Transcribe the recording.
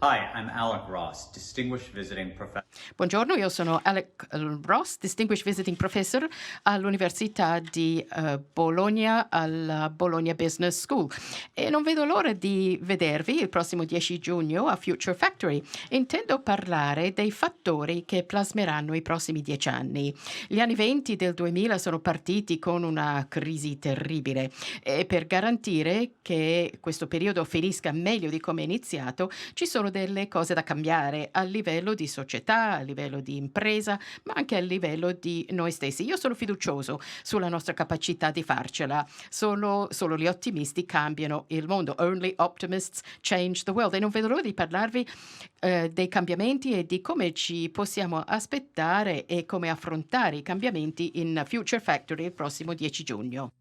Hi, I'm Alec Ross, Distinguished Visiting Professor. Buongiorno, io sono Alec Ross, Distinguished Visiting Professor all'Università di Bologna, alla Bologna Business School. E non vedo l'ora di vedervi il prossimo 10 giugno a Future Factory. Intendo parlare dei fattori che plasmeranno i prossimi 10 anni. Gli anni 20 del 2000 sono partiti con una crisi terribile e per garantire che questo periodo finisca meglio di come è iniziato, ci sono delle cose da cambiare a livello di società, a livello di impresa, ma anche a livello di noi stessi. Io sono fiducioso sulla nostra capacità di farcela. Solo gli ottimisti cambiano il mondo. Only optimists change the world. E non vedo l'ora di parlarvi dei cambiamenti e di come ci possiamo aspettare e come affrontare i cambiamenti in Future Factory il prossimo 10 giugno.